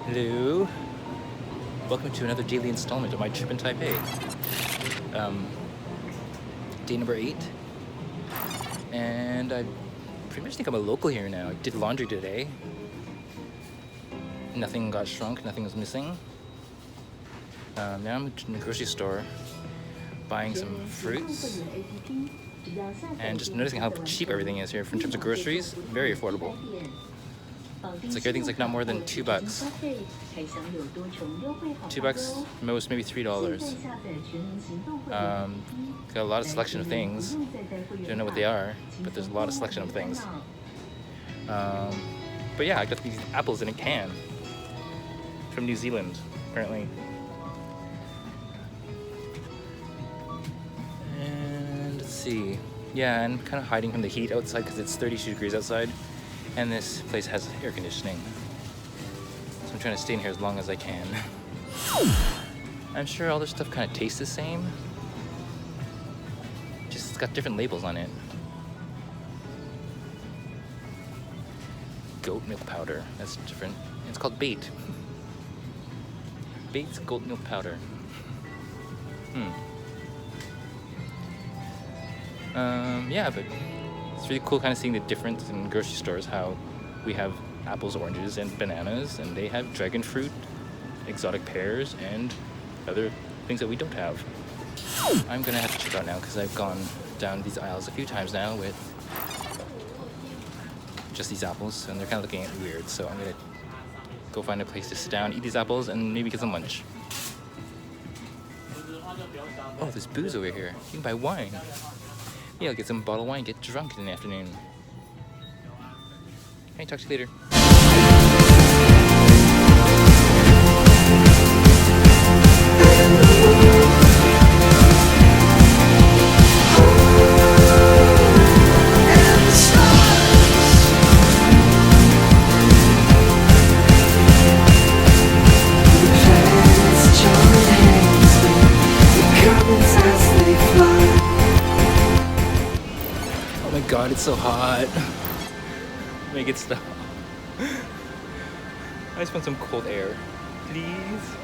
Hello. Welcome to another daily installment of my trip in Taipei. Day number 8. And I pretty much think I'm a local here now. I did laundry today. Nothing got shrunk, nothing was missing. Now I'm in the grocery store buying some fruits and just noticing how cheap everything is here in terms of groceries. Very affordable. It's like everything's like not more than $2. $2, most maybe $3. Got a lot of selection of things. Don't know what they are, but there's a lot of selection of things. But yeah, I got these apples in a can from New Zealand, apparently. And let's see. Yeah, I'm kind of hiding from the heat outside because it's 32 degrees outside. And this place has air conditioning. So I'm trying to stay in here as long as I can. I'm sure all this stuff kind of tastes the same. Just it's got different labels on it. Goat milk powder. That's different. It's called Bait. Bait's goat milk powder. Yeah, but it's really cool kind of seeing the difference in grocery stores, how we have apples, oranges, and bananas, and they have dragon fruit, exotic pears, and other things that we don't have. I'm gonna have to check out now because I've gone down these aisles a few times now with just these apples, and they're kind of looking at me weird, so I'm gonna go find a place to sit down, eat these apples, and maybe get some lunch. Oh, there's booze over here. You can buy wine. Yeah, I'll get some bottled wine, get drunk in the afternoon. Hey, talk to you later. Oh my god, it's so hot. Make it stop. I just want some cold air. Please?